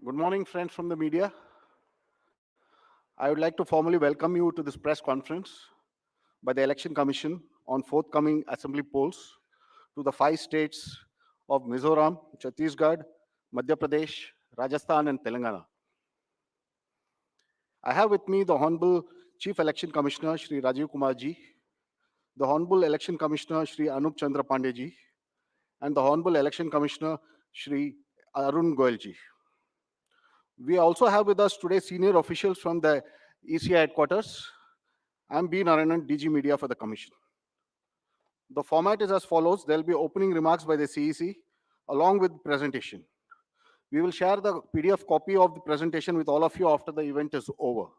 Good morning, friends from the media. I would like to formally welcome you to this press conference by the Election Commission on forthcoming assembly polls to the 5 states of Mizoram, Chhattisgarh, Madhya Pradesh, Rajasthan, and Telangana. I have with me the Honorable Chief Election Commissioner Shri Rajiv Kumar ji, the Honorable Election Commissioner Shri Anup Chandra Pandey ji, and the Honorable Election Commissioner Shri Arun Goyal ji. We also have with us today senior officials from the ECI headquarters. I'm B. Narayanan, DG Media for the Commission. The format is as follows. There will be opening remarks by the CEC along with presentation. We will share the PDF copy of the presentation with all of you after the event is over.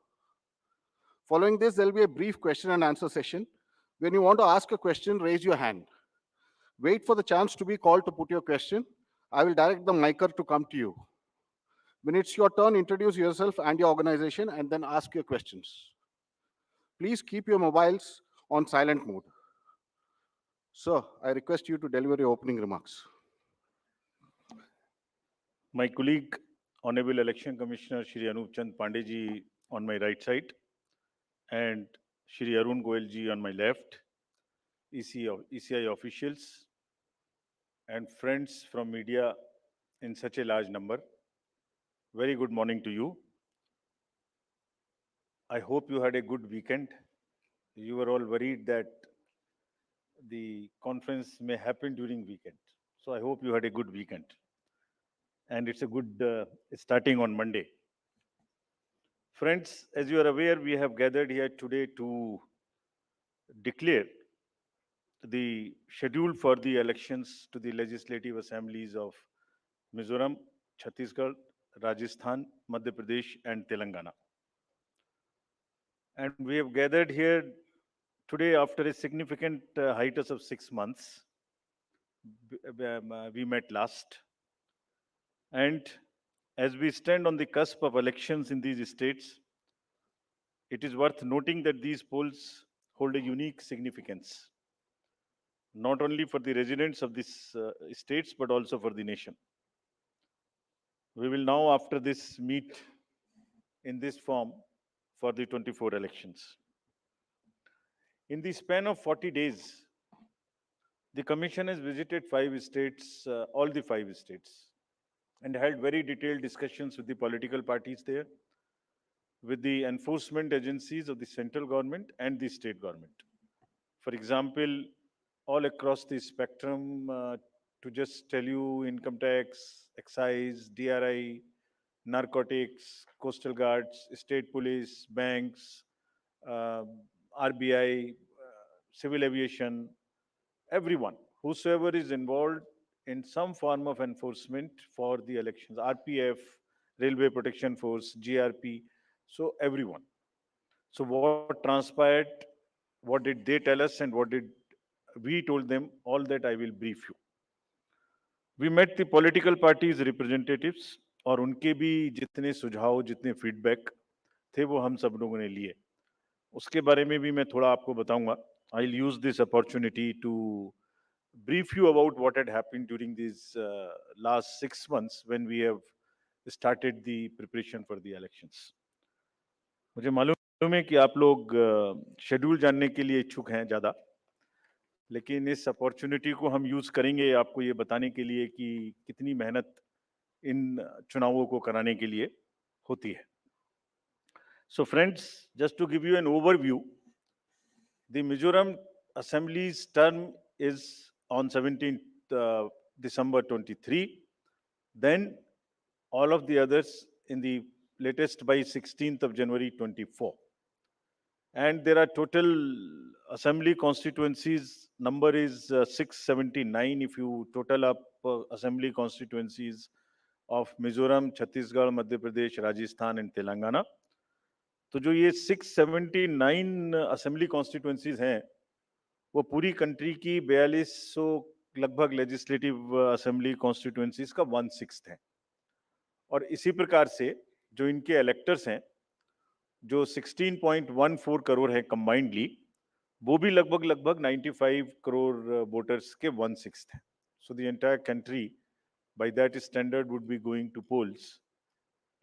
Following this, there will be a brief question and answer session. When you want to ask a question, raise your hand. Wait for the chance to be called to put your question. I will direct the micer to come to you. When it's your turn, introduce yourself and your organization and then ask your questions. Please keep your mobiles on silent mode. Sir, I request you to deliver your opening remarks. My colleague, Honorable Election Commissioner Shri Anup Chand Pandey ji on my right side and Shri Arun Goyal ji on my left, ECI officials and friends from media in such a large number. Very good morning to you. I hope you had a good weekend. You were all worried that the conference may happen during weekend. So I hope you had a good weekend. And it's a good starting on Monday. Friends, as you are aware, we have gathered here today to declare the schedule for the elections to the legislative assemblies of Mizoram, Chhattisgarh, Rajasthan, Madhya Pradesh, and Telangana. And we have gathered here today after a significant hiatus of 6 months. We met last. And as we stand on the cusp of elections in these states, it is worth noting that these polls hold a unique significance, not only for the residents of these states, but also for the nation. We will now, after this, meet in this form for the 24 elections. In the span of 40 days, the Commission has visited 5 states, all the 5 states, and held very detailed discussions with the political parties there, with the enforcement agencies of the central government and the state government. For example, all across the spectrum, to just tell you, income tax, excise, DRI, narcotics, coastal guards, state police, banks, uh, RBI, civil aviation, everyone, whosoever is involved in some form of enforcement for the elections, RPF, Railway Protection Force, GRP, so everyone. So what transpired, what did they tell us, and what did we told them, all that I will brief you. We met the political parties representatives और उनके भी जितने सुझाव, जितने feedback थे वो हम सब लोगों ने लिए. उसके बारे में भी मैं थोड़ा आपको बताऊंगा. I'll use this opportunity to brief you about what had happened during these last 6 months when we have started the preparation for the elections. मुझे मालूम है कि आप लोग शेड्यूल जानने के लिए इच्छुक हैं ज़्यादा, लेकिन इस अपॉर्चुनिटी को हम यूज़ करेंगे आपको ये बताने के लिए कि कितनी मेहनत इन चुनावों को कराने के लिए होती है. So friends, just to give you an overview, the Mizoram Assembly's term is on 17th December 23. Then all of the others in the latest by 16th of January 24. And there are total assembly constituencies, number is 679 if you total up assembly constituencies of Mizoram, Chhattisgarh, Madhya Pradesh, Rajasthan and Telangana. तो जो ये 679 assembly constituencies हैं वो पूरी country की 4200 लगभग legislative assembly constituencies का 1/6 है. और इसी प्रकार से जो इनके इलेक्टर्स हैं जो 16.14 करोड़ है कंबाइंडली, वो भी लगभग 95 करोड़ वोटर्स के 1/6 है. So the entire country by that standard would be going to polls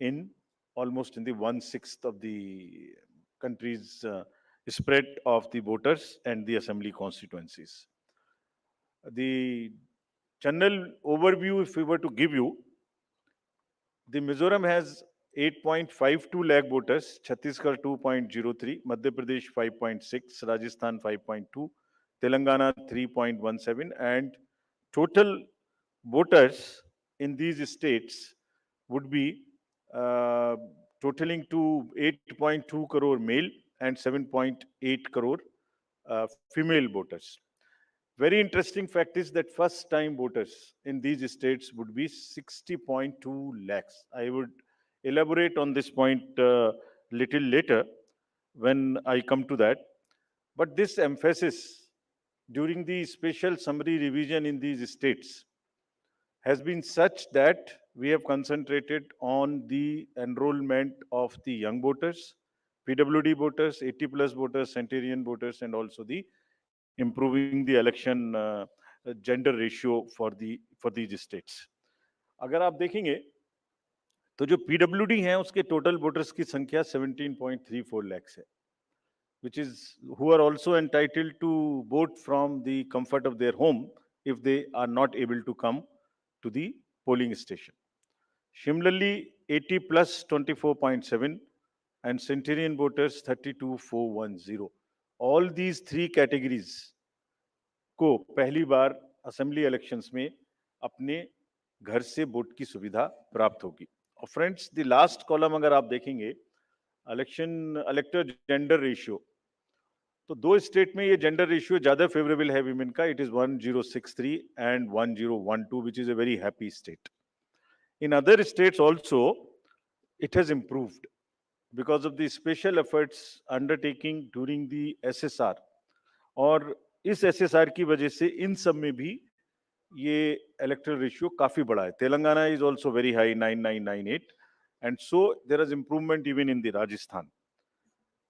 in almost in the 1/6 of the country's spread of the voters and the assembly constituencies. The general overview, if we were to give you, the Mizoram has 8.52 lakh voters, Chhattisgarh 2.03, Madhya Pradesh 5.6, Rajasthan 5.2, Telangana 3.17, and total voters in these states would be uh, totaling to 8.2 crore male and 7.8 crore female voters. Very interesting fact is that first time voters in these states would be 60.2 lakhs. I would elaborate on this point little later when I come to that. But this emphasis during the special summary revision in these states has been such that we have concentrated on the enrollment of the young voters, PWD voters, 80 plus voters, centenarian voters, and also the improving the election gender ratio for these states. अगर आप देखेंगे तो जो PWD हैं उसके total voters की संख्या 17.34 lakhs है, which is who are also entitled to vote from the comfort of their home if they are not able to come to the polling station. Similarly, 80 plus 24.7 and centenarian voters 32,410. All these three categories को पहली बार assembly elections में अपने घर से vote की सुविधा प्राप्त होगी. और फ्रेंड्स, द लास्ट कॉलम अगर आप देखेंगे, इलेक्टर जेंडर रेशियो, तो दो स्टेट में ये जेंडर रेशियो ज्यादा फेवरेबल है विमेन का. It is 1063 and 1012, which is a very happy state. In other states also it has improved because of the special efforts undertaking during the SSR. और इस SSR की वजह से इन सब में भी ये इलेक्टोरल रेशियो काफी बड़ा है. Telangana is also very high 9998, and so there is improvement even in the Rajasthan.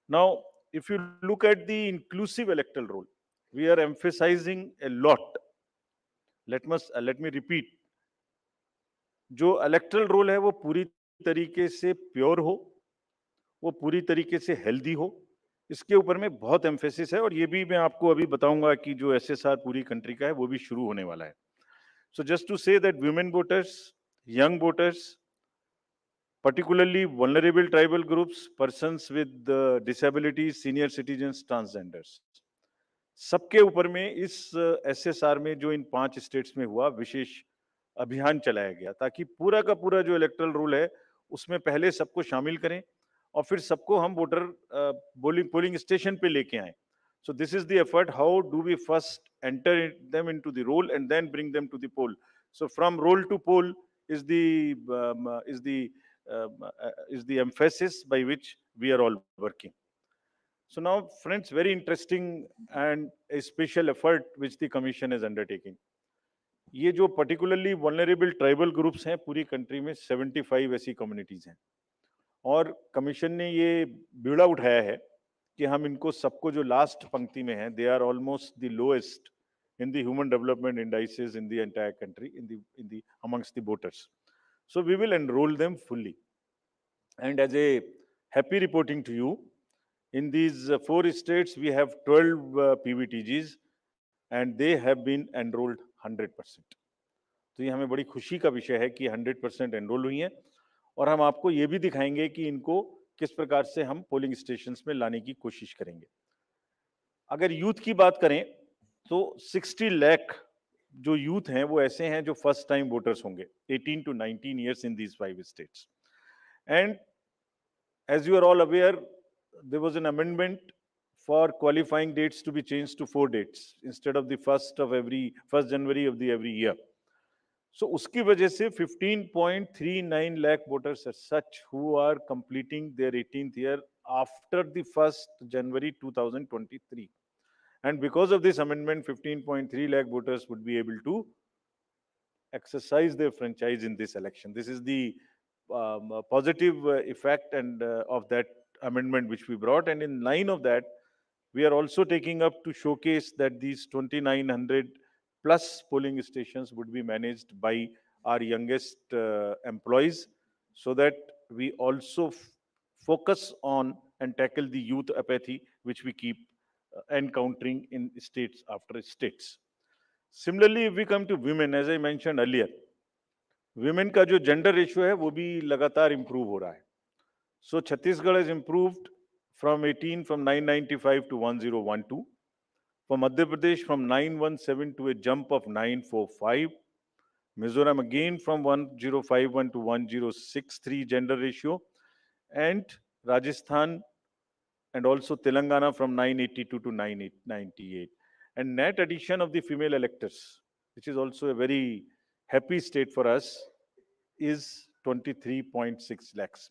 Now, if you look at the inclusive electoral roll, we are emphasizing a lot. Let me repeat. जो electoral roll है वो पूरी तरीके से pure हो, वो पूरी तरीके से हेल्दी हो, इसके ऊपर में बहुत एम्फेसिस है. और ये भी मैं आपको अभी बताऊंगा कि जो एसएसआर पूरी कंट्री का है वो भी शुरू होने वाला है. So just to say that women voters, young voters, particularly vulnerable tribal groups, persons with disabilities, senior citizens, transgenders, सबके ऊपर में इस एसएसआर में जो इन 5 स्टेट्स में हुआ विशेष अभियान चलाया गया, ताकि पूरा का पूरा जो इलेक्टोरल रूल है उसमें पहले सबको शामिल करें और फिर सबको हम वोटर पोलिंग स्टेशन पे लेके आए. So this is the effort. How do we first enter them into the roll and then bring them to the poll? So from roll to poll is the emphasis by which we are all working. So now, friends, very interesting and a special effort which the commission is undertaking. ये जो particularly vulnerable tribal groups हैं पूरी country में 75 ऐसी communities हैं, और commission ने ये बीड़ा उठाया है कि हम इनको सबको जो लास्ट पंक्ति में है, they are almost the lowest in the human development indices in the entire country, in the amongst the voters. So we will enroll them fully. And as a happy reporting to you, in these 4 states we have 12 PVTGs and they have been enrolled 100%. तो ये हमें बड़ी खुशी का विषय है कि 100% enrol हुई हैं, और हम आपको ये भी दिखाएंगे कि इनको किस प्रकार से हम पोलिंग स्टेशंस में लाने की कोशिश करेंगे. अगर यूथ की बात करें तो 60 लाख जो यूथ हैं वो ऐसे हैं जो फर्स्ट टाइम वोटर्स होंगे 18 to 19 years in these 5 states. And as you are all aware, there was an amendment for qualifying dates to be changed to 4 dates instead of the 1st January of the every year. So उसकी वजह से 15.39 lakh voters as such who are completing their 18th year after the 1st January 2023. And because of this amendment, 15.3 lakh voters would be able to exercise their franchise in this election. This is the positive effect and of that amendment which we brought. And in line of that, we are also taking up to showcase that these 2,900 plus polling stations would be managed by our youngest employees, so that we also focus on and tackle the youth apathy, which we keep encountering in states after states. Similarly, if we come to women, as I mentioned earlier, women का जो gender ratio है वो भी लगातार improve हो रहा है. So Chhattisgarh has improved from 18 from 995 to 1012. For Madhya Pradesh from 917 to a jump of 945. Mizoram again from 1051 to 1063 gender ratio. And Rajasthan and also Telangana from 982 to 998. And net addition of the female electors, which is also a very happy state for us, is 23.6 lakhs.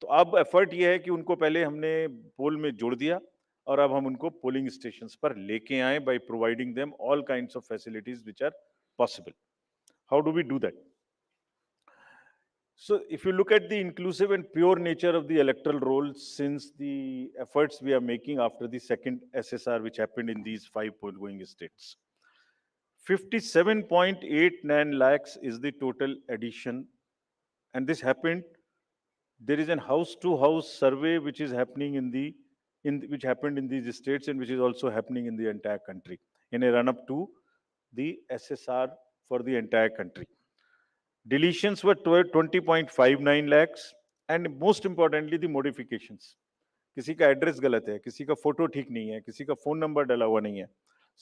तो अब effort ये है कि उनको पहले हमने पोल में जोड़ दिया और अब हम उनको पोलिंग स्टेशंस पर लेके आए by providing them all kinds of facilities which are possible. How do we do that? So if you look at the inclusive and pure nature of the electoral roll since the efforts we are making after the second SSR which happened in these 5 poll-going states, 57.89 lakhs is the total addition, and this happened. There is a house-to-house survey which is happening which happened in these states and which is also happening in the entire country in a run-up to the SSR for the entire country. Deletions were 20.59 lakhs, and most importantly the modifications. किसी का address गलत है, किसी का photo ठीक नहीं है, किसी का फोन नंबर डाला हुआ नहीं है,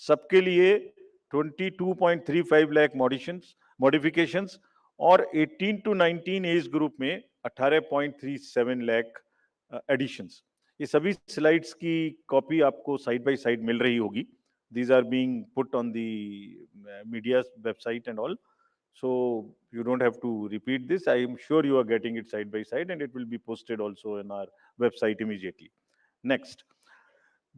सबके लिए 22.35 लाख मॉडिफिकेशंस और 18 to 19 एज ग्रुप में 18.37 लाख एडिशंस. ये सभी स्लाइड्स की कॉपी आपको साइड बाय साइड मिल रही होगी. These are being put on the media's website and all. So you don't have to repeat this. I am sure you are getting it side by side, and it will be posted also in our website immediately. Next,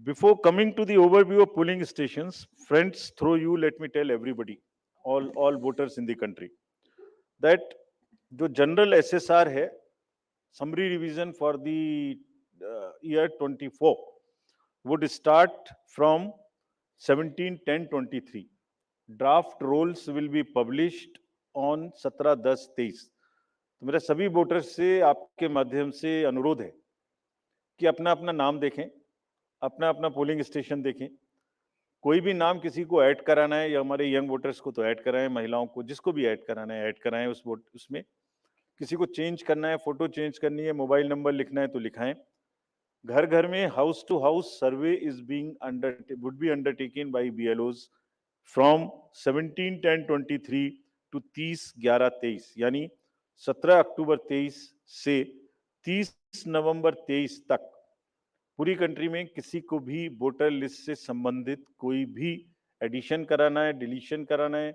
before coming to the overview of polling stations, friends, through you, let me tell everybody, all voters in the country, that the general SSR है, summary revision for the year 24 would start from 17/10/23. Draft rolls will be published on 17/10/23. तो मेरा सभी voters से आपके माध्यम से अनुरोध है कि अपना अपना नाम देखें, अपना अपना पोलिंग स्टेशन देखें. कोई भी नाम किसी को ऐड कराना है या हमारे यंग वोटर्स को तो ऐड कराएं, महिलाओं को जिसको भी ऐड कराना है ऐड कराएं उसमें. किसी को चेंज करना है, फोटो चेंज करनी है, मोबाइल नंबर लिखना है तो लिखाएं. घर घर में house to house survey would be undertaken by BLOs from 17/10/23 to 30/11/23, यानी 17 अक्टूबर 23 से 30 नवंबर 23 तक पूरी कंट्री में किसी को भी वोटर लिस्ट से संबंधित कोई भी एडिशन कराना है, डिलीशन कराना है,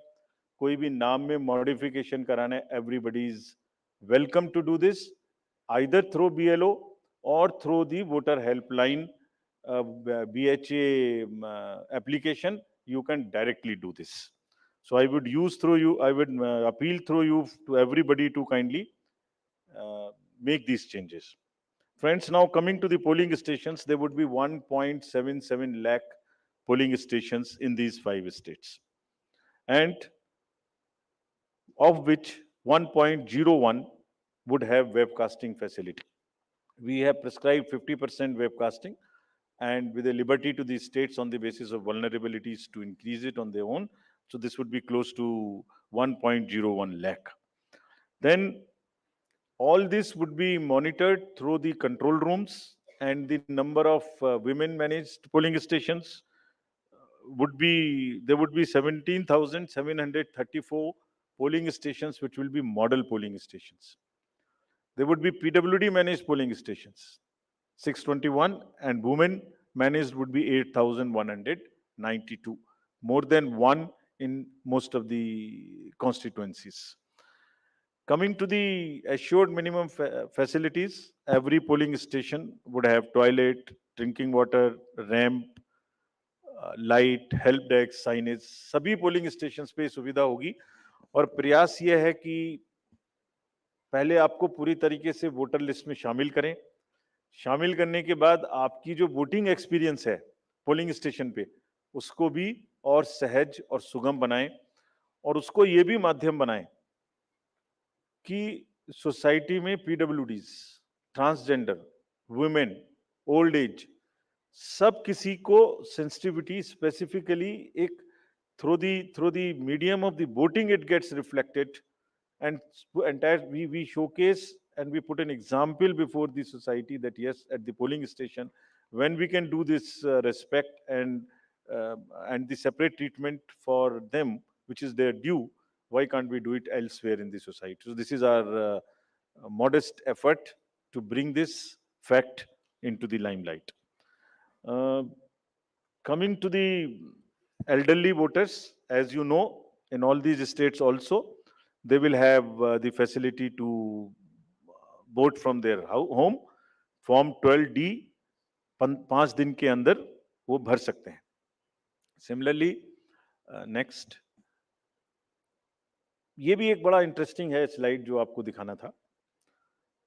कोई भी नाम में मॉडिफिकेशन कराना है, everybody is welcome to do this either through BLO or through the voter helpline BHA application. You can directly do this. So I would appeal through you to everybody to kindly make these changes. Friends, now coming to the polling stations, there would be 1.77 lakh polling stations in these 5 states, and of which 1.01 would have webcasting facility. We have prescribed 50% webcasting, and with a liberty to the states on the basis of vulnerabilities to increase it on their own. So this would be close to 1.01 lakh. Then all this would be monitored through the control rooms, and the number of women managed polling stations there would be 17,734 polling stations, which will be model polling stations. There would be PWD managed polling stations, 621, and women managed would be 8,192, more than one in most of the constituencies. Coming to the assured minimum facilities, every polling station would have toilet, drinking water, ramp, light, help desk, signage, सभी polling stations पे सुविधा होगी. और प्रयास यह है कि पहले आपको पूरी तरीके से वोटर लिस्ट में शामिल करें. शामिल करने के बाद आपकी जो वोटिंग एक्सपीरियंस है पोलिंग स्टेशन पे, उसको भी और सहज और सुगम बनाएं, और उसको ये भी माध्यम बनाएं कि सोसाइटी में पीडब्ल्यूडीज, ट्रांसजेंडर, वुमेन, ओल्ड एज, सब किसी को सेंसिटिविटी स्पेसिफिकली एक through the medium of the voting it gets reflected, and entire we showcase and we put an example before the society that yes, at the polling station, when we can do this respect and the separate treatment for them which is their due, why can't we do it elsewhere in the society? So this is our modest effort to bring this fact into the limelight. Coming to the elderly voters, as you know, in all these states also, they will have the facility to vote from their home. Form 12D 5 दिन के अंदर वो भर सकते हैं. Similarly, next, ये भी एक बड़ा इंटरेस्टिंग है स्लाइड जो आपको दिखाना था.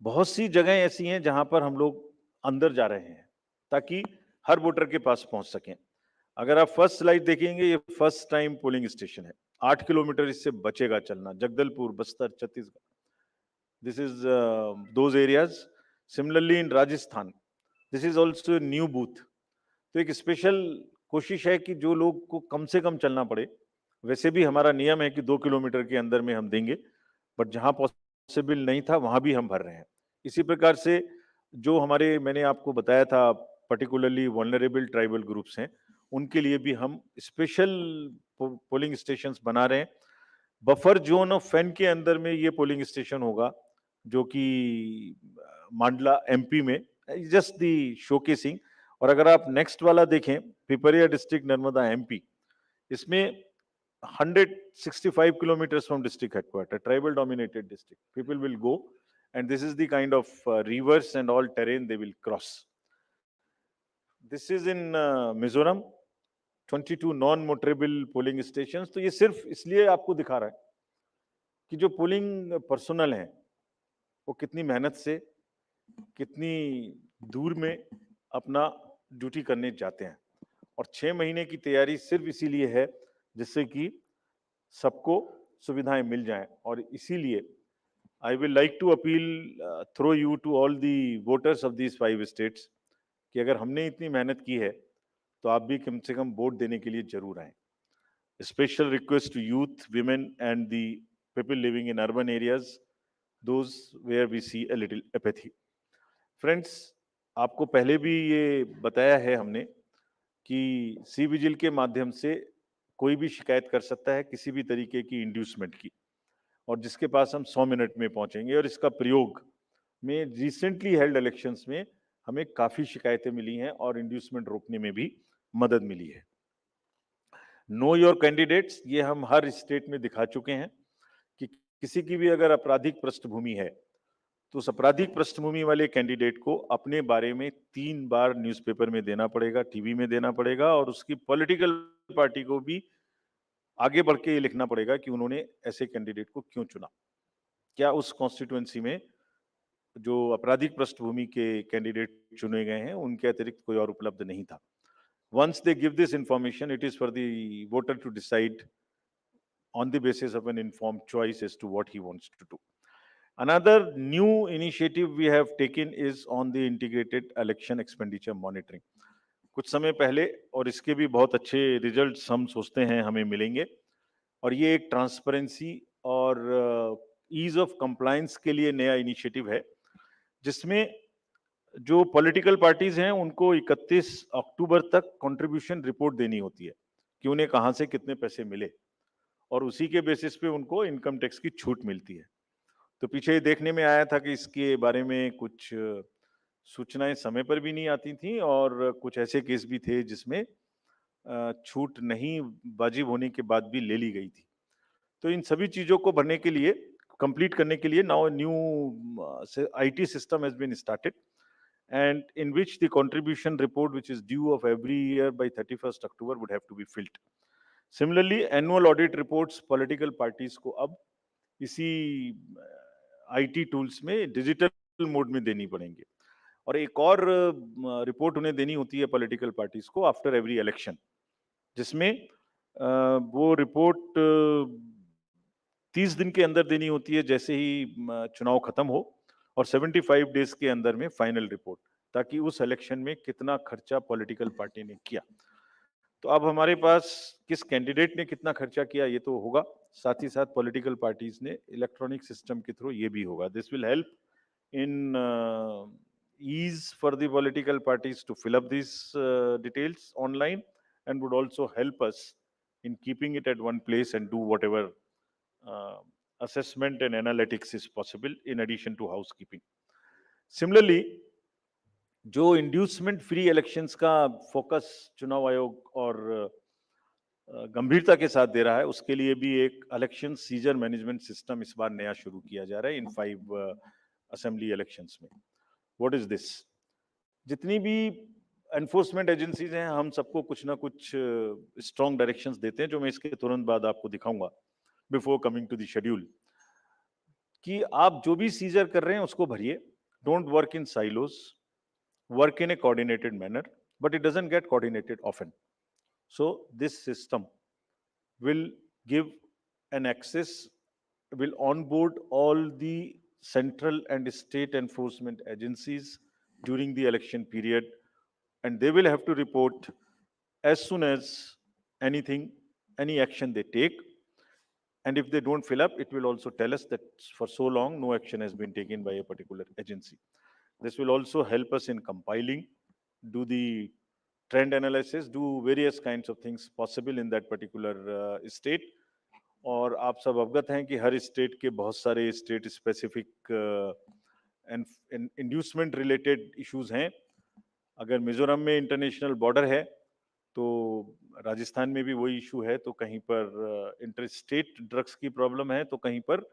बहुत सी जगह ऐसी हैं जहां पर हम लोग अंदर जा रहे हैं ताकि हर वोटर के पास पहुंच सकें. अगर आप फर्स्ट स्लाइड देखेंगे, ये फर्स्ट टाइम पोलिंग स्टेशन है. 8 किलोमीटर इससे बचेगा चलना. Jagdalpur, Bastar, Chhattisgarh, this is those areas. Similarly in Rajasthan, this is also new booth. तो एक स्पेशल कोशिश है कि जो लोग को कम से कम चलना पड़े. वैसे भी हमारा नियम है कि 2 किलोमीटर के अंदर में हम देंगे, बट जहां पॉसिबल नहीं था वहां भी हम भर रहे हैं. इसी प्रकार से जो हमारे, मैंने आपको बताया था, पर्टिकुलरली वल्नरेबल ट्राइबल ग्रुप्स हैं, उनके लिए भी हम स्पेशल पोलिंग स्टेशंस बना रहे हैं. बफर जोन ऑफ फैन के अंदर में ये पोलिंग स्टेशन होगा, जो कि मांडला एमपी में, जस्ट दी शोकेसिंग. और अगर आप नेक्स्ट वाला देखें, पिपरिया डिस्ट्रिक्ट, नर्मदा एमपी, इसमें 165 kilometers from district headquarters, tribal dominated district. People will go, and this is the kind of rivers and all terrain they will cross. This is in Mizoram, 22 non-motorable polling stations. तो ये सिर्फ इसलिए आपको दिखा रहा है कि जो पोलिंग पर्सनल हैं वो कितनी मेहनत से, कितनी दूर में अपना ड्यूटी करने जाते हैं. और 6 महीने की तैयारी सिर्फ इसीलिए है जिससे कि सबको सुविधाएं मिल जाएं. और इसीलिए I will like to appeal through you to all the voters of these 5 states कि अगर हमने इतनी मेहनत की है तो आप भी कम से कम वोट देने के लिए जरूर आए. Special request to youth, women and the people living in urban areas, those where we see a little apathy. Friends, आपको पहले भी ये बताया है हमने कि सी विजिल के माध्यम से कोई भी शिकायत कर सकता है किसी भी तरीके की इंड्यूसमेंट की, और जिसके पास हम 100 मिनट में पहुंचेंगे. और इसका प्रयोग में रिसेंटली हेल्ड इलेक्शंस में हमें काफी शिकायतें मिली हैं और इंड्यूसमेंट रोकने में भी मदद मिली है. नो योर कैंडिडेट्स, ये हम हर स्टेट में दिखा चुके हैं कि किसी की भी अगर आपराधिक पृष्ठभूमि है तो उस आपराधिक पृष्ठभूमि वाले कैंडिडेट को अपने बारे में 3 बार न्यूज़पेपर में देना पड़ेगा, टीवी में देना पड़ेगा, और उसकी पॉलिटिकल पार्टी को भी आगे बढ़ के ये लिखना पड़ेगा कि उन्होंने ऐसे कैंडिडेट को क्यों चुना. क्या उस कॉन्स्टिट्यूएंसी में जो आपराधिक पृष्ठभूमि के कैंडिडेट चुने गए हैं उनके अतिरिक्त कोई और उपलब्ध नहीं था. Once they give this information, it is for the voter to decide on the basis of an informed choice as to what he wants to do. Another new initiative we have taken is on the integrated election expenditure monitoring. कुछ समय पहले, और इसके भी बहुत अच्छे results हम सोचते हैं हमें मिलेंगे, और ये एक ट्रांसपेरेंसी और ईज ऑफ कंप्लायंस के लिए नया इनिशिएटिव है, जिसमें जो पॉलिटिकल पार्टीज हैं उनको 31 अक्टूबर तक कंट्रीब्यूशन रिपोर्ट देनी होती है कि उन्हें कहां से कितने पैसे मिले, और उसी के बेसिस पे उनको इनकम टैक्स की छूट मिलती है. तो पीछे देखने में आया था कि इसके बारे में कुछ सूचनाएं समय पर भी नहीं आती थी, और कुछ ऐसे केस भी थे जिसमें छूट नहीं वाजिब होने के बाद भी ले ली गई थी. तो इन सभी चीजों को भरने के लिए, कंप्लीट करने के लिए, now new IT system has been started, and in which the contribution report which is due of every year by 31st October would have to be filled. Similarly, annual audit reports political parties को अब इसी IT tools में digital mode में देनी पड़ेंगे. और एक और रिपोर्ट उन्हें देनी होती है पॉलिटिकल पार्टीज को आफ्टर एवरी इलेक्शन, जिसमें वो रिपोर्ट 30 दिन के अंदर देनी होती है जैसे ही चुनाव खत्म हो, और 75 डेज के अंदर में फाइनल रिपोर्ट, ताकि उस इलेक्शन में कितना खर्चा पॉलिटिकल पार्टी ने किया। तो अब हमारे पास किस कैंडिडेट ने कितना खर्चा किया ये तो होगा, साथ ही साथ पॉलिटिकल पार्टीज ने इलेक्ट्रॉनिक सिस्टम के थ्रू ये भी होगा। This will help in ease for the political parties to fill up these details online, and would also help us in keeping it at one place and do whatever uh, assessment and analytics is possible in addition to housekeeping. Similarly, जो inducement free elections का focus चुनाव आयोग और गंभीरता के साथ दे रहा है, उसके लिए भी एक इलेक्शन सीजर मैनेजमेंट सिस्टम इस बार नया शुरू किया जा रहा है इन 5 असेंबली इलेक्शंस में। What is this? जितनी भी एनफोर्समेंट एजेंसीज हैं, हम सबको कुछ ना कुछ स्ट्रॉन्ग डायरेक्शंस देते हैं, जो मैं इसके तुरंत बाद आपको दिखाऊंगा before coming to the schedule, कि आप जो भी सीजर कर रहे हैं उसको भरिए, don't work in silos, work in a coordinated manner, but it doesn't get coordinated often. So this system will give an access, will onboard all the central and state enforcement agencies during the election period, and they will have to report as soon as any action they take. And if they don't fill up, it will also tell us that for so long no action has been taken by a particular agency. This will also help us in compiling, do the trend analysis, do various kinds of things possible in that particular state. और आप सब अवगत हैं कि हर state के बहुत सारे state specific inducement related issues हैं। अगर मिजोरम में इंटरनेशनल बॉर्डर है तो राजस्थान में भी वही इशू है, तो कहीं पर इंटर स्टेट ड्रग्स की प्रॉब्लम है, तो कहीं पर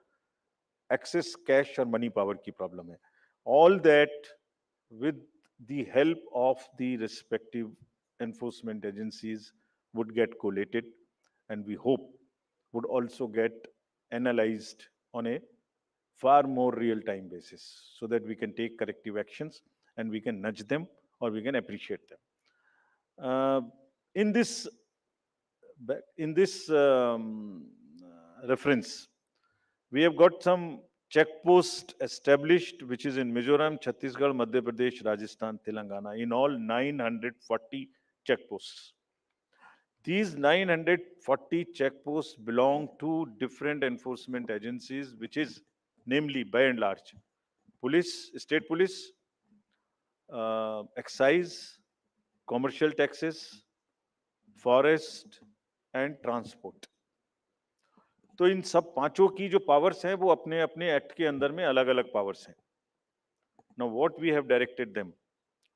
एक्सेस कैश और मनी पावर की प्रॉब्लम है। All that with the help of the respective enforcement agencies would get collated, and we hope would also get analyzed on a far more real-time basis, so that we can take corrective actions and we can nudge them or we can appreciate them. In this reference, we have got some check post established, which is in Mizoram, Chhattisgarh, Madhya Pradesh, Rajasthan, Telangana, in all 940 check posts. These 940 check posts belong to different enforcement agencies, which is namely, by and large, police, state police, excise, commercial taxes, forest and transport. तो इन सब पांचों की जो powers हैं वो अपने अपने act के अंदर में अलग अलग पावर्स हैं। Now what we have directed them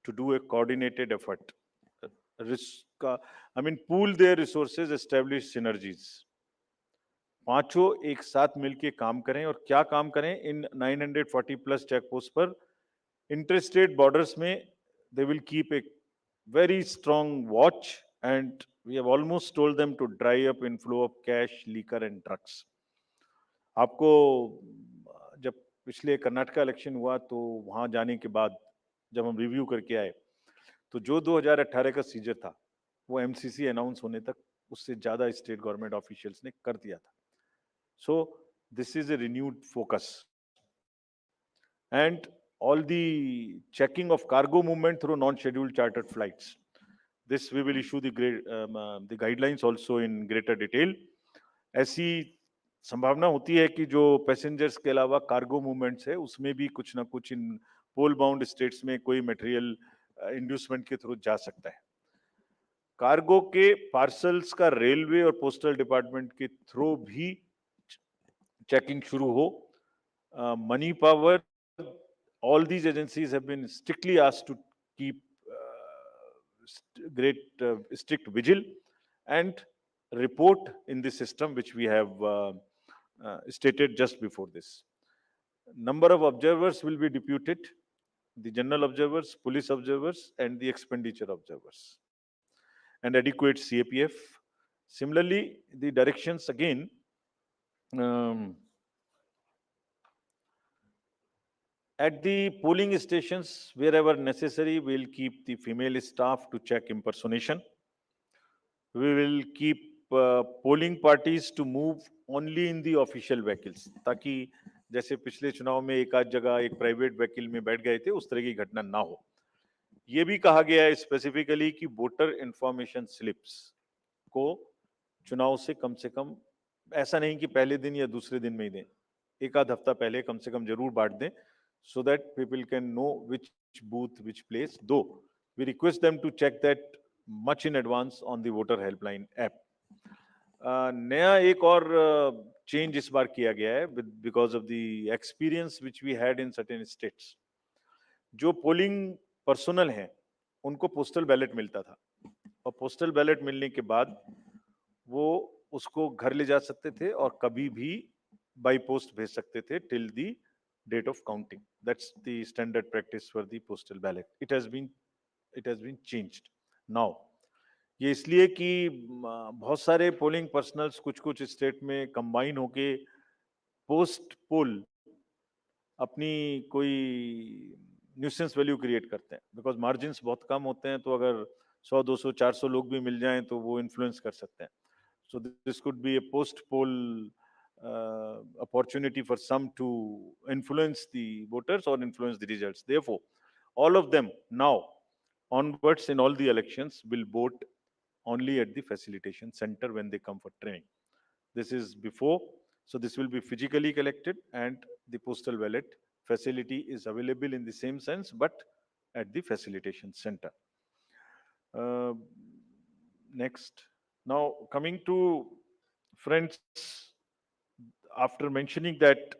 to do a coordinated effort, I mean pool their resources, establish synergies. पांचों एक साथ मिलके काम करें, और क्या काम करें? इन 940 प्लस चेक पोस्ट पर इंटरस्टेट बॉर्डर्स में they will keep a very strong watch, and we have almost told them to dry up inflow of cash, liquor and drugs. आपको जब पिछले कर्नाटका इलेक्शन हुआ तो वहां जाने के बाद जब हम रिव्यू करके आए, तो जो 2018 का सीजर था वो एमसीसी अनाउंस होने तक उससे ज्यादा स्टेट गवर्नमेंट ऑफिशियल्स ने कर दिया था। सो this is a renewed focus, and all the checking of cargo movement through non scheduled chartered flights, this we will issue the guidelines also in greater detail. ऐसी संभावना होती है कि जो पैसेंजर्स के अलावा कार्गो मूवमेंट्स है उसमें भी कुछ ना कुछ इन पोल बाउंड स्टेट्स में कोई मटेरियल इंड्यूसमेंट के थ्रू जा सकता है। कार्गो के पार्सल्स का रेलवे और पोस्टल डिपार्टमेंट के थ्रू भी चेकिंग शुरू हो। Money power, all these agencies have been strictly asked to keep strict vigil and report in the system which we have stated just before this. Number of observers will be deputed, the general observers, police observers and the expenditure observers, and adequate CAPF. Similarly, the directions again, at the polling stations, wherever necessary, we will keep the female staff to check impersonation. We will keep polling parties to move only in the official vehicles, ताकि जैसे पिछले चुनाव में एक आध जगह एक private vehicle में बैठ गए थे, उस तरह की घटना ना हो। ये भी कहा गया है स्पेसिफिकली कि वोटर इंफॉर्मेशन स्लिप्स को चुनाव से कम ऐसा नहीं कि पहले दिन या दूसरे दिन में ही दें, एक आध हफ्ता पहले कम से कम जरूर बांट दें, so that people can know which booth, which place. Though we request them to check that much in advance on the voter helpline app. नया एक और चेंज इस बार किया गया है because of the experience which we had in certain states. जो polling personal हैं उनको पोस्टल बैलेट मिलता था, और पोस्टल बैलेट मिलने के बाद वो उसको घर ले जा सकते थे और कभी भी बाई पोस्ट भेज सकते थे till the date of counting. That's the standard practice for the postal ballot. It has been changed now. ये इसलिए कि बहुत सारे पोलिंग पर्सनल्स कुछ स्टेट में कंबाइन होके पोस्ट पोल अपनी कोई न्यूसेंस वैल्यू क्रिएट करते हैं, बिकॉज मार्जिन्स बहुत कम होते हैं, तो अगर 100, 200, 400 लोग भी मिल जाएं तो वो इन्फ्लुएंस कर सकते हैं. So this could be A post pole opportunity for some to influence the voters or influence the results. Therefore, all of them now onwards in all the elections will vote only at the facilitation center when they come for training. This is before, so this will be physically collected, and the postal ballot facility is available in the same sense, but at the facilitation center. Next, now coming to friends, after mentioning that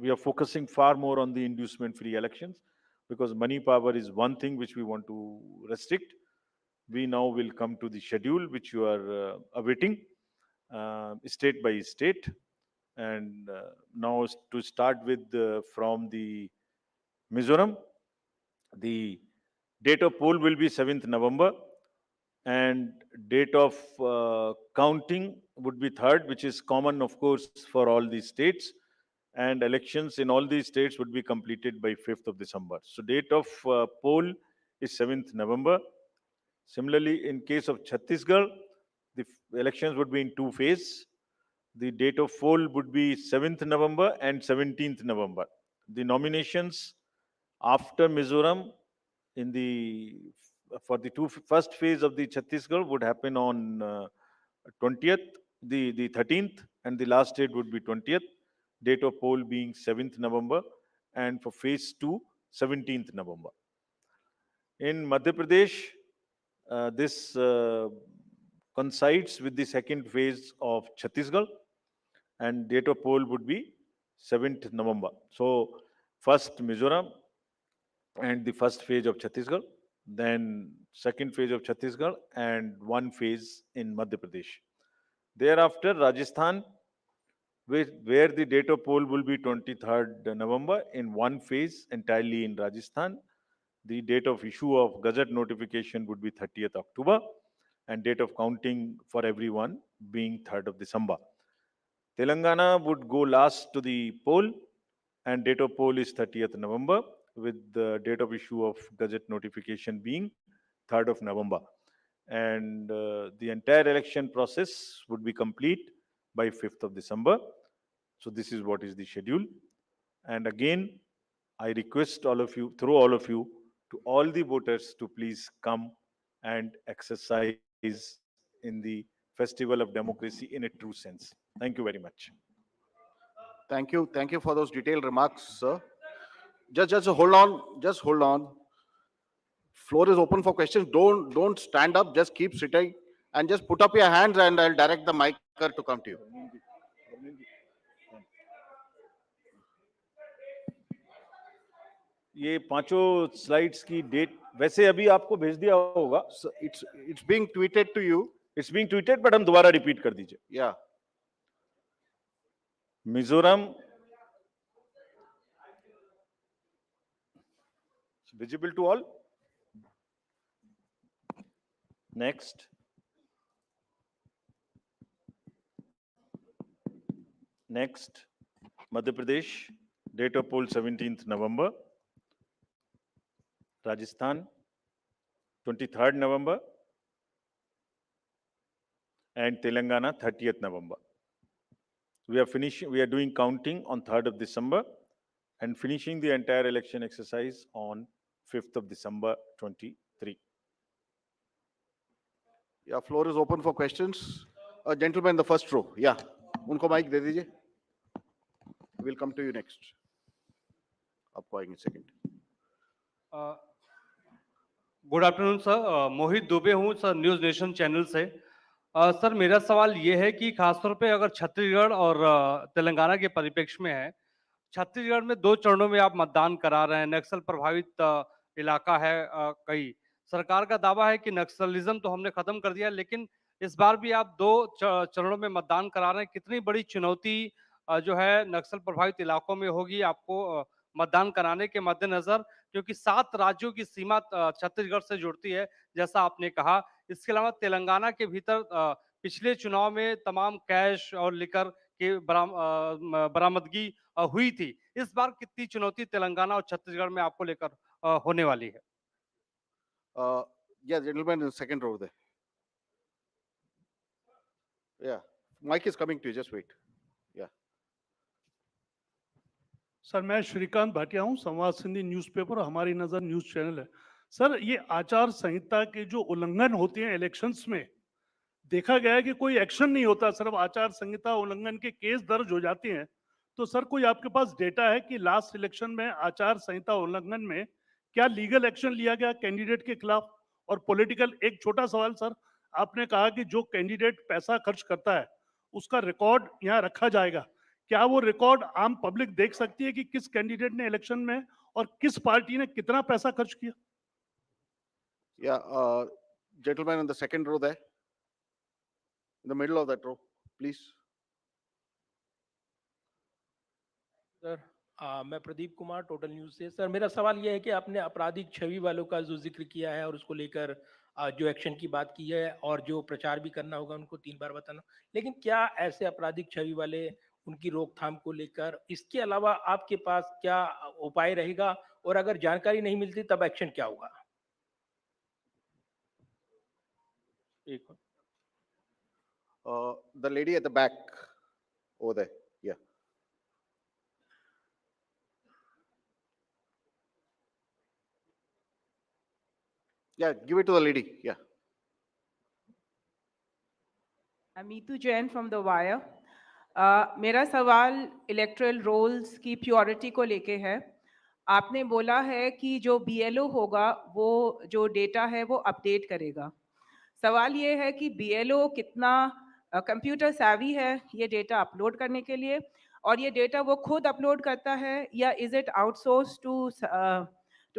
we are focusing far more on the inducement-free elections, because money power is one thing which we want to restrict. We now will come to the schedule which you are awaiting, state by state. And now to start with from the Mizoram, the date of poll will be 7th November, and date of counting would be 3rd, which is common, of course, for all these states. And elections in all these states would be completed by 5th of December. So date of poll is 7th November. Similarly, in case of Chhattisgarh, the elections would be in 2 phases. The date of poll would be 7th November and 17th November. The nominations after Mizoram for the first phase of the Chhattisgarh would happen on 20th, the 13th, and the last date would be 20th. Date of poll being 7th November, and for phase 2, 17th November. In Madhya Pradesh, this coincides with the second phase of Chhattisgarh, and date of poll would be 7th November. So first Mizoram and the first phase of Chhattisgarh, then second phase of Chhattisgarh, and one phase in Madhya Pradesh. Thereafter, Rajasthan, where the date of poll will be 23rd November in one phase entirely in Rajasthan. The date of issue of Gazette notification would be 30th October, and date of counting for everyone being 3rd of December. Telangana would go last to the poll, and date of poll is 30th November, with the date of issue of Gazette notification being 3rd of November. And the entire election process would be complete by 5th of December. So this is what is the schedule. And again, I request all of you, through all of you, to all the voters to please come and exercise in the festival of democracy in a true sense. Thank you very much. Thank you. Thank you for those detailed remarks, sir. Just hold on. Just hold on. Floor is open for questions. Don't stand up. Just keep sitting and just put up your hands, and I'll direct the mic to come to you. ये पांचों slides की date वैसे अभी आपको भेज दिया होगा. So it's being tweeted to you. It's being tweeted, but हम दोबारा रिपीट कर दीजिए. Yeah. Mizoram, it's visible to all. Next. Next, Madhya Pradesh, date of poll 17th November. Rajasthan, 23rd November. And Telangana, 30th November. We are doing counting on 3rd of December and finishing the entire election exercise on 5th of December 23. Yeah, floor is open for questions. Gentleman in the first row. Yeah, उनको mic दे दीजिए. We'll come to you next. आपको आएंगे second. Good afternoon sir, मोहित दुबे हूँ sir, news nation channel से। Sir मेरा सवाल ये है कि खासतौर पे अगर छत्तीसगढ़ और तेलंगाना के परिप्रेक्ष्य में है, छत्तीसगढ़ में 2 चरणों में आप मतदान करा रहे हैं, नक्सल प्रभावित इलाका है कई। सरकार का दावा है कि नक्सलिज्म तो हमने खत्म कर दिया, लेकिन इस बार भी आप 2 चरणों में मतदान करा रहे हैं। कितनी बड़ी चुनौती जो है नक्सल प्रभावित इलाकों में होगी आपको मतदान कराने के मद्देनजर, क्योंकि 7 राज्यों की सीमा छत्तीसगढ़ से जुड़ती है, जैसा आपने कहा। इसके अलावा तेलंगाना के भीतर पिछले चुनाव में तमाम कैश और लिकर की बरामदगी हुई थी। इस बार कितनी चुनौती तेलंगाना और छत्तीसगढ़ में आपको लेकर होने वाली है? Yeah, gentleman in the second row there. Yeah, mic is coming to you. Just wait. Yeah. Sir मैं श्रीकांत भाटिया हूं, संवाद सिंधी न्यूज़पेपर और हमारी नजर न्यूज चैनल है। सर ये आचार संहिता के जो उल्लंघन होते हैं इलेक्शंस में, देखा गया है कि कोई एक्शन नहीं होता, सिर्फ आचार संहिता उल्लंघन के केस दर्ज हो जाते हैं। तो सर कोई आपके पास डेटा है कि लास्ट इलेक्शन में आचार संहिता उल्लंघन में क्या लीगल एक्शन लिया गया कैंडिडेट के खिलाफ? और पॉलिटिकल, एक छोटा सवाल सर, आपने कहा कि जो कैंडिडेट पैसा खर्च करता है उसका रिकॉर्ड यहाँ रखा जाएगा, क्या वो रिकॉर्ड आम पब्लिक देख सकती है कि किस कैंडिडेट ने इलेक्शन में और किस पार्टी ने कितना पैसा खर्च किया? Yeah, gentleman in the second row there. In the middle of that row, please. Sir मैं प्रदीप कुमार, टोटल न्यूज से। सर मेरा सवाल यह है कि आपने आपराधिक छवि वालों का जो जिक्र किया है और उसको लेकर जो एक्शन की बात की है और जो प्रचार भी करना होगा उनको 3 बार बताना, लेकिन क्या ऐसे आपराधिक छवि वाले, उनकी रोकथाम को लेकर इसके अलावा आपके पास क्या उपाय रहेगा, और अगर जानकारी नहीं मिलती तब एक्शन क्या होगा? एक The lady at the back over there. Yeah. Yeah, give it to the lady. Yeah. Amitu Jain from The Wire. मेरा सवाल इलेक्ट्रल रोल्स की प्योरिटी को लेके है। आपने बोला है कि जो BLO होगा वो जो डेटा है वो अपडेट करेगा। सवाल ये है कि BLO कितना कंप्यूटर savvy है ये डेटा अपलोड करने के लिए, और ये डेटा वो खुद अपलोड करता है या is it outsource to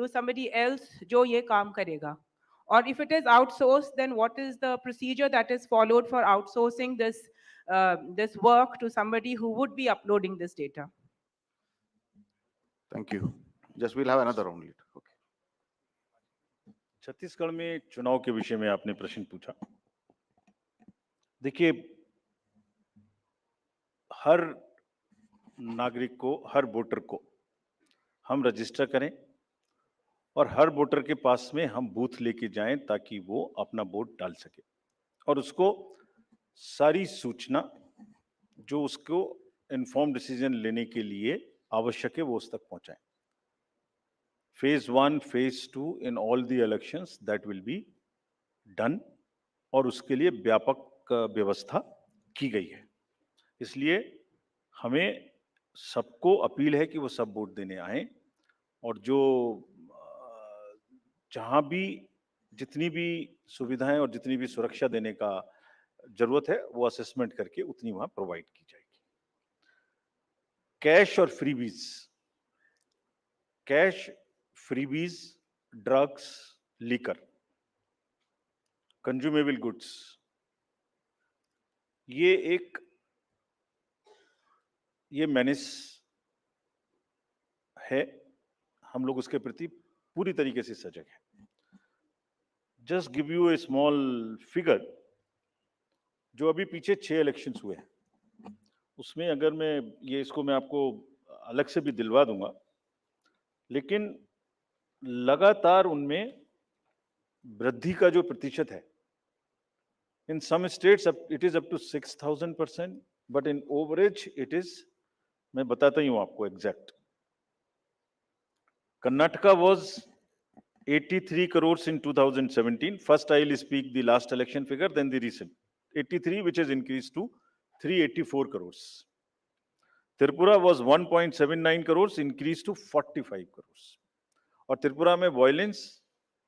somebody else जो ये काम करेगा? Or if it is outsourced, then what is the procedure that is followed for outsourcing this work to somebody who would be uploading this data? Thank you. Just we'll have another round later. Okay. Chhattisgarh में चुनाव के विषय में आपने प्रश्न पूछा। देखिए, हर नागरिक को, हर वोटर को हम रजिस्टर करें और हर वोटर के पास में हम बूथ लेके जाएं ताकि वो अपना वोट डाल सके और उसको सारी सूचना जो उसको इन्फॉर्म डिसीजन लेने के लिए आवश्यक है वो उस तक पहुंचाएं। Phase 1, Phase 2 in all the elections that will be done, और उसके लिए व्यापक व्यवस्था की गई है। इसलिए हमें सबको अपील है कि वो सब वोट देने आए और जो जहां भी जितनी भी सुविधाएं और जितनी भी सुरक्षा देने का जरूरत है वो असेसमेंट करके उतनी वहां प्रोवाइड की जाएगी। कैश और freebies, cash, freebies, drugs, liquor, consumable goods, ये मेनेस है, हम लोग उसके प्रति पूरी तरीके से सजग हैं। Just give U A small figure, जो अभी पीछे 6 इलेक्शंस हुए हैं उसमें अगर मैं आपको अलग से भी दिलवा दूंगा, लेकिन लगातार उनमें वृद्धि का जो प्रतिशत है, in some states it is up to 6000%, but in overage it is, मैं बताता ही हूं आपको exact. Karnataka was 83 crores in 2017. First, I will speak the last election figure, then the recent. 83, which has increased to 384 crores. Tripura was 1.79 crores, increased to 45 crores. और त्रिपुरा में violence,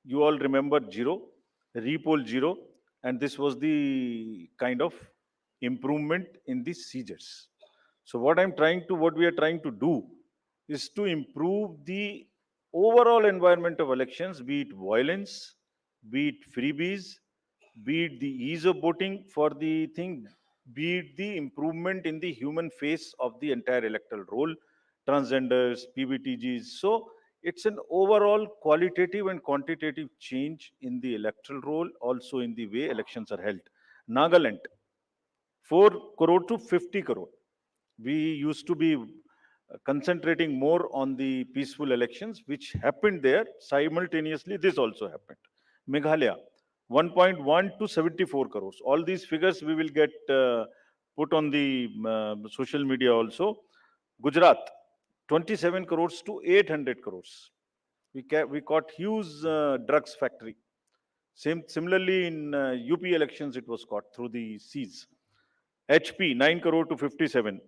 you all remember zero, repoll zero, and this was the kind of improvement in the seizures. So what we are trying to do is to improve the overall environment of elections, be it violence, be it freebies, be it the ease of voting for the thing, be it the improvement in the human face of the entire electoral roll, transgenders, PBTGs. So it's an overall qualitative and quantitative change in the electoral roll, also in the way elections are held. Nagaland, 4 crore to 50 crore. We used to be concentrating more on the peaceful elections, which happened there. Simultaneously, this also happened. Meghalaya, 1.1 to 74 crores. All these figures we will get put on the social media also. Gujarat, 27 crores to 800 crores. We caught huge drugs factory. Similarly, in UP elections, it was caught through the seas. HP, 9 crore to 57.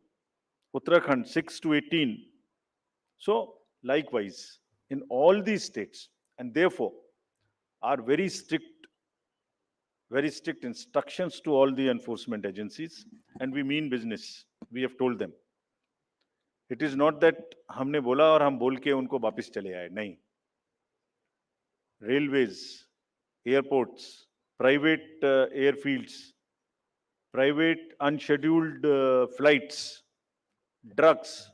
Uttarakhand, 6 to 18. So, likewise, in all these states, and therefore, are very strict instructions to all the enforcement agencies, and we mean business. We have told them. It is not that हमने बोला और हम बोल के उनको वापस चले आए, नहीं. Railways, airports, private airfields, private unscheduled flights, drugs,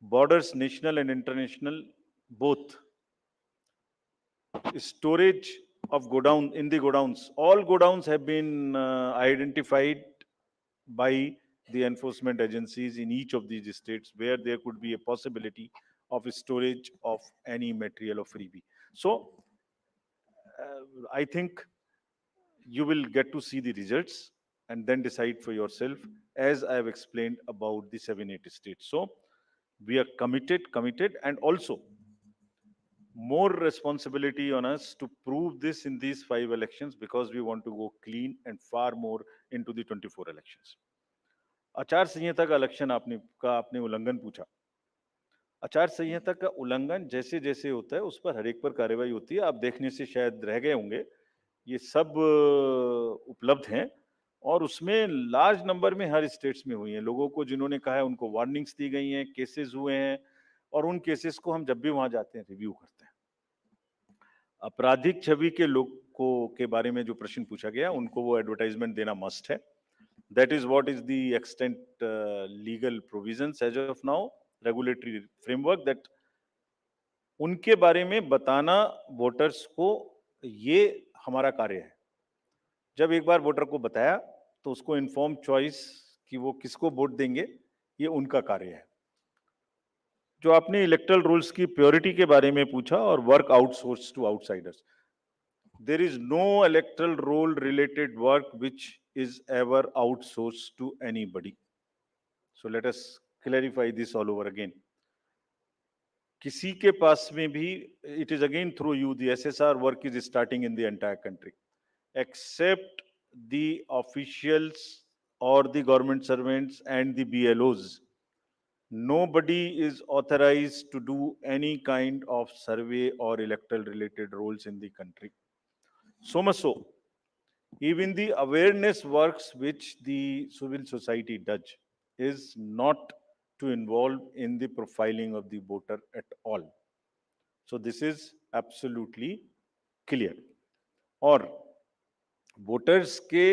borders, national and international, both. Storage of godown in the godowns. All godowns have been identified by the enforcement agencies in each of these states where there could be a possibility of storage of any material of freebie. So, I think you will get to see the results and then decide for yourself, as I have explained about the 7-8 states. So, we are committed, and also more responsibility on us to prove this in these 5 elections, because we want to go clean and far more into the 24 elections. आचार संहिता का election आपने उल्लंघन पूछा. आचार संहिता का उल्लंघन जैसे जैसे होता है उस पर हर एक पर कार्रवाई होती है. आप देखने से शायद रह गए होंगे, ये सब उपलब्ध हैं और उसमें लार्ज नंबर में हर स्टेट्स में हुई हैं. लोगों को जिन्होंने कहा है उनको वार्निंग्स दी गई हैं, केसेस हुए हैं, और उन केसेस को हम जब भी वहां जाते हैं रिव्यू करते हैं. आपराधिक छवि के लोगों के बारे में जो प्रश्न पूछा गया, उनको वो एडवर्टाइजमेंट देना मस्ट है. That is what is the extent legal provisions as of now, regulatory framework, that उनके बारे में बताना वोटर्स को, ये हमारा कार्य है. जब एक बार वोटर को बताया तो उसको इन्फॉर्म चॉइस कि वो किसको वोट देंगे, ये उनका कार्य है. जो आपने इलेक्टरल रूल्स की प्योरिटी के बारे में पूछा और work outsource to outsiders, there is no electoral roll related work which is ever outsourced to anybody. So let us clarify this all over again. किसी के पास में भी, it is again through you, the SSR work is starting in the entire country, except the officials or the government servants and the BLOs. Nobody is authorized to do any kind of survey or electoral related roles in the country. So much so, even the awareness works which the civil society does is not to involve in the profiling of the voter at all. So this is absolutely clear. और voters के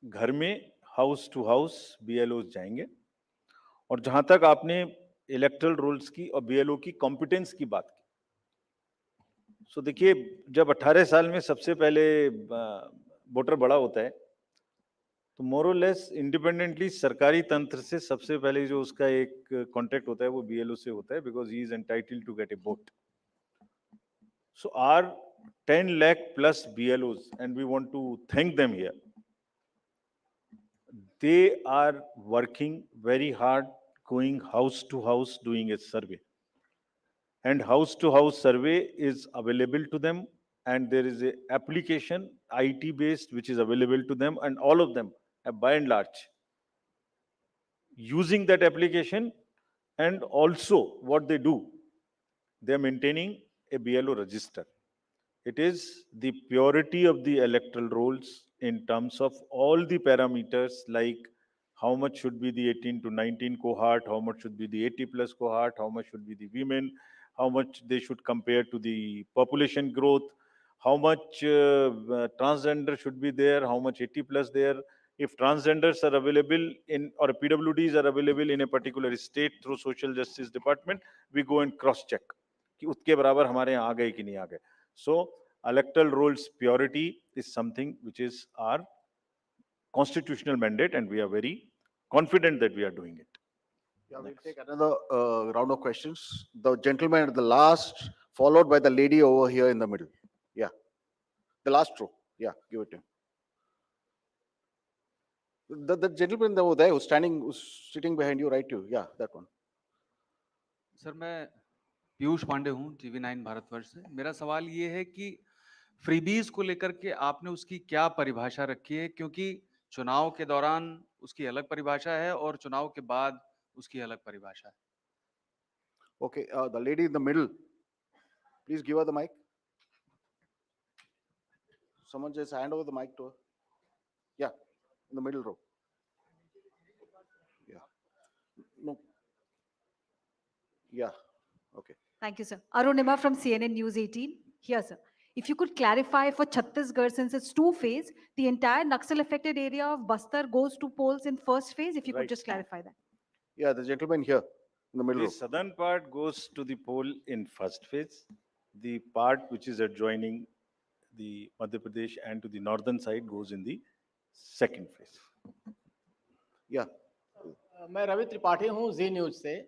घर में house to house BLOs जाएंगे. और जहां तक आपने electoral roles की और BLO की कॉम्पिटेंस की बात की, सो देखिए, जब 18 साल में सबसे पहले वोटर बड़ा होता है तो मोर और लेस इंडिपेंडेंटली सरकारी तंत्र से सबसे पहले जो उसका एक कॉन्टेक्ट होता है वो BLO से होता है, because he is entitled to get a vote. So are 10 lakh plus BLOs, and we want to thank them here. they are working very hard, going house to house, doing a survey. And house to house survey is available to them, and there is a application IT based which is available to them, and all of them by and large using that application. And also what they do, they are maintaining a BLO register. It is the purity of the electoral rolls in terms of all the parameters, like how much should be the 18 to 19 cohort, how much should be the 80 plus cohort, how much should be the women, how much they should compare to the population growth, how much transgender should be there, how much 80 plus there. If transgenders are available in, or PWDs are available in a particular state through social justice department, we go and cross check कि उसके बराबर हमारे यहाँ आ गए कि नहीं आ गए. So electoral rolls purity is something which is our constitutional mandate, and we are very confident that we are doing it. Yeah, we'll take another round of questions. The gentleman at the last, followed by the lady over here in the middle. Yeah, the last row. Yeah, give it to him. The gentleman over there who's sitting behind you, right? You, yeah, that one. Sir मैं पीयूष पांडे हूँ TV9 Bharatvarsh से। मेरा सवाल ये है कि freebies को लेकर के आपने उसकी क्या परिभाषा रखी है, क्योंकि चुनाव के दौरान उसकी अलग परिभाषा है और चुनाव के बाद उसकी अलग परिभाषा है। Okay, the lady in the middle, please give her the mic. Someone just hand over the mic to her. Yeah, in the middle row. Yeah. No. Yeah, okay. Thank you, sir. Arunima from CNN News 18. Here, sir. If you could clarify for Chhattisgarh, since it's two-phase, the entire Naxal-affected area of Bastar goes to polls in first phase, if you could Right. just clarify that. Yeah, the gentleman here in the middle The row. southern part goes to the poll in first phase. The part which is adjoining the Madhya Pradesh and to the northern side goes in the second phase. Yeah, मैं रवि त्रिपाठी हूँ जी news से।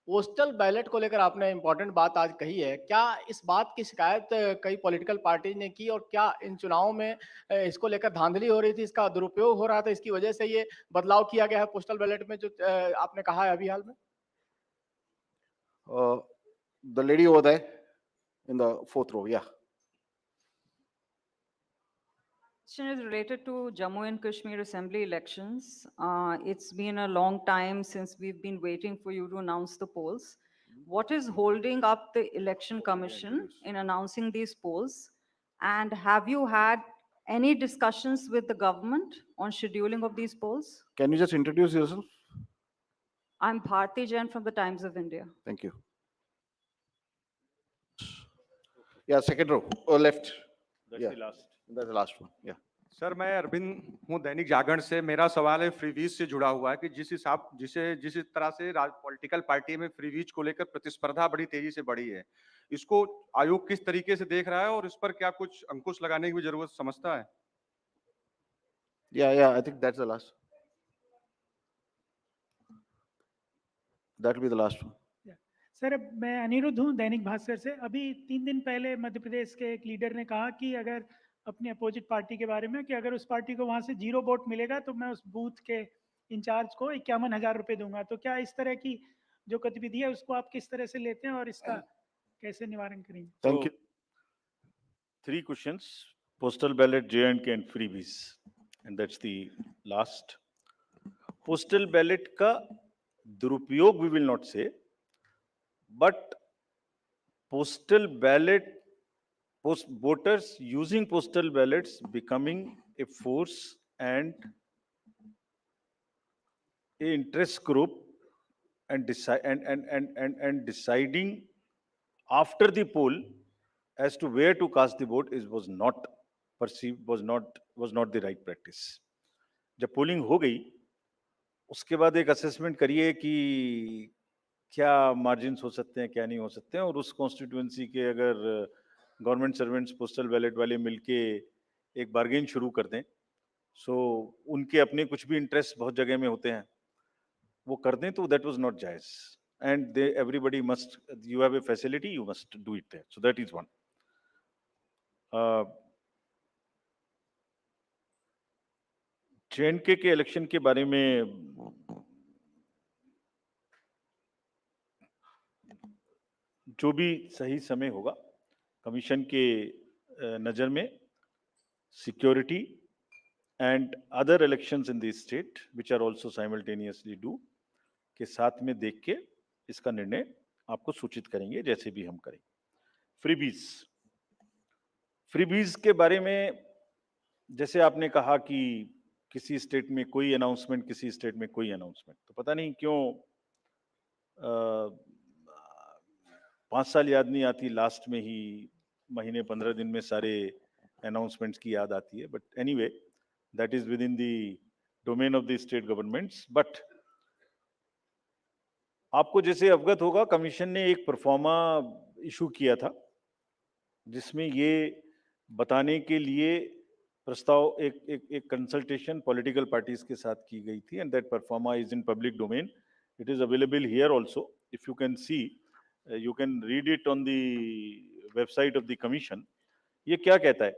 Postal ballot को लेकर आपने important बात आज कही है, क्या इस बात की शिकायत कई पॉलिटिकल पार्टी ने की, और क्या इन चुनाव में इसको लेकर धांधली हो रही थी, इसका दुरुपयोग हो रहा था, इसकी वजह से ये बदलाव किया गया है पोस्टल बैलेट में जो आपने कहा है अभी हाल में? the lady over there in the fourth row, yeah. Question is related to Jammu and Kashmir Assembly elections. It's been a long time since we've been waiting for you to announce the polls. What is holding up the Election Commission in announcing these polls? And have you had any discussions with the government on scheduling of these polls? Can you just introduce yourself? I'm Bharti Jain from the Times of India. Thank you. Yeah, second row, or left. That's Yeah. the last. That's the last one, yeah. Sir मैं अरविंद हूँ दैनिक जागरण से। मेरा सवाल है freebies से जुड़ा हुआ है कि जिस तरह से पॉलिटिकल पार्टी में फ्रीवीज को लेकर प्रतिस्पर्धा बड़ी तेजी से बढ़ी है, इसको आयोग किस तरीके से देख रहा है और इस पर क्या कुछ अंकुश लगाने की भी जरूरत समझता है? Yeah, I think that's the last. That will be the last one. Sir मैं अनिरुद्ध हूँ दैनिक भास्कर से। अभी 3 दिन पहले मध्य प्रदेश के एक लीडर ने कहा कि अगर अपनी अपोजिट पार्टी के बारे में कि अगर उस पार्टी को वहां से 0 वोट मिलेगा तो मैं उस बूथ के इंचार्ज को 51,000 रुपए दूंगा। तो क्या इस तरह की जो गतिविधि है उसको आप किस तरह से लेते हैं और इसका कैसे निवारण करेंगे? Thank you. 3 questions: postal ballot, J&K, and freebies, and that's the last. Postal ballot का दुरुपयोग we will not say, but postal ballot, voters using postal ballots becoming a force and a interest group and deciding after the poll as to where to cast the vote was not perceived, was not the right practice. जब polling हो गई उसके बाद एक assessment करिए कि क्या margins हो सकते हैं, क्या नहीं हो सकते हैं, और उस कॉन्स्टिट्यूएंसी के अगर गवर्नमेंट सर्वेंट्स पोस्टल बैलेट वाले मिलके एक बार्गेन शुरू कर दें, सो उनके अपने कुछ भी इंटरेस्ट बहुत जगह में होते हैं, वो कर दें, तो दैट वाज नॉट जायज, and they everybody must, you have a facility, you must do it there, so that is one. J&K के इलेक्शन के बारे में जो भी सही समय होगा, कमीशन के नजर में security and other elections in the state which are also simultaneously do के साथ में देख के इसका निर्णय आपको सूचित करेंगे, जैसे भी हम करें। फ्रीबीज के बारे में जैसे आपने कहा कि किसी स्टेट में कोई अनाउंसमेंट, किसी स्टेट में कोई अनाउंसमेंट, तो पता नहीं क्यों 5 साल याद नहीं आती, लास्ट में ही महीने 15 दिन में सारे अनाउंसमेंट्स की याद आती है। But anyway, that is with in the domain of the state governments. But आपको जैसे अवगत होगा, कमीशन ने एक परफॉर्मा इशू किया था जिसमें ये बताने के लिए प्रस्ताव एक कंसल्टेशन पॉलिटिकल पार्टीज के साथ की गई थी, and that pro forma is in public domain. It is available here also, if you can see, you can read it on the website of the commission. ये क्या कहता है?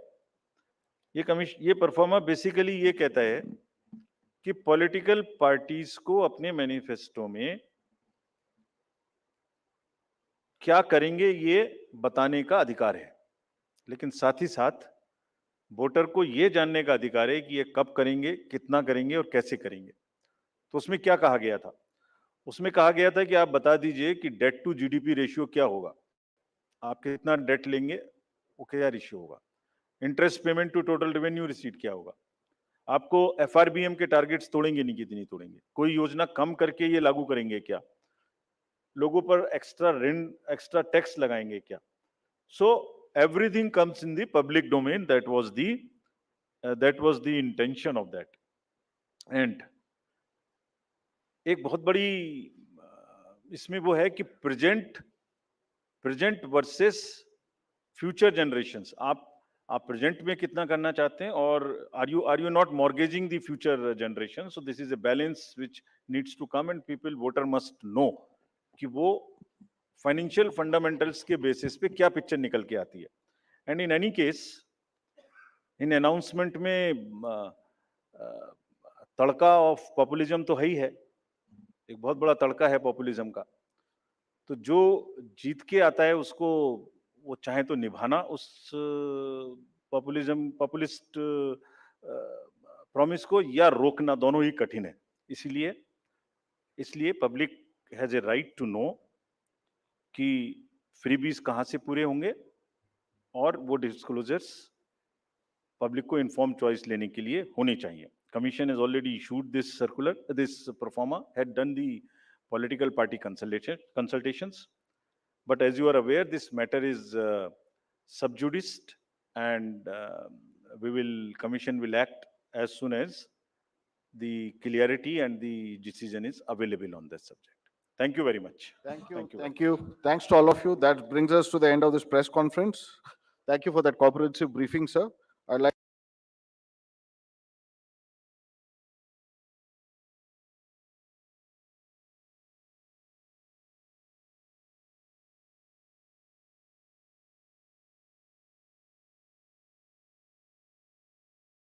ये परफॉर्मा बेसिकली ये कहता है कि पॉलिटिकल पार्टीज को अपने मैनिफेस्टो में क्या करेंगे ये बताने का अधिकार है, लेकिन साथ ही साथ वोटर को ये जानने का अधिकार है कि ये कब करेंगे, कितना करेंगे और कैसे करेंगे। तो उसमें क्या कहा गया था? उसमें कहा गया था कि आप बता दीजिए कि डेट टू जीडीपी रेशियो क्या होगा, आप कितना डेट लेंगे, वो क्या रेशियो होगा, interest payment to total revenue receipt क्या होगा, आपको एफआरबीएम के टारगेट्स तोड़ेंगे नहीं, कितनी तोड़ेंगे, कोई योजना कम करके ये लागू करेंगे क्या, लोगों पर एक्स्ट्रा ऋण, एक्स्ट्रा टैक्स लगाएंगे क्या। सो everything comes in the public domain. That was the intention of that. And एक बहुत बड़ी इसमें वो है कि प्रेजेंट वर्सेस फ्यूचर जनरेशंस। आप प्रेजेंट में कितना करना चाहते हैं, और are you not mortgaging the future generation. So this is a balance which needs to come, and people, voter must know कि वो फाइनेंशियल फंडामेंटल्स के बेसिस पे क्या पिक्चर निकल के आती है। And in any case, in announcement में तड़का ऑफ पॉपुलिज्म तो है ही है, एक बहुत बड़ा तड़का है पॉपुलिज्म का। तो जो जीत के आता है उसको वो चाहे तो निभाना उस पॉपुलिस्ट प्रॉमिस को, या रोकना, दोनों ही कठिन है। इसलिए public has a right to know कि फ्रीबीज कहाँ से पूरे होंगे, और वो डिस्क्लोजर्स पब्लिक को इन्फॉर्म चॉइस लेने के लिए होने चाहिए। Commission has already issued this circular, this proforma, had done the political party consultations. But as you are aware, this matter is sub judice, and Commission will act as soon as the clarity and the decision is available on this subject. Thank you very much. Thank you. Thanks to all of you. That brings us to the end of this press conference. Thank you for that comprehensive briefing, sir. I'd like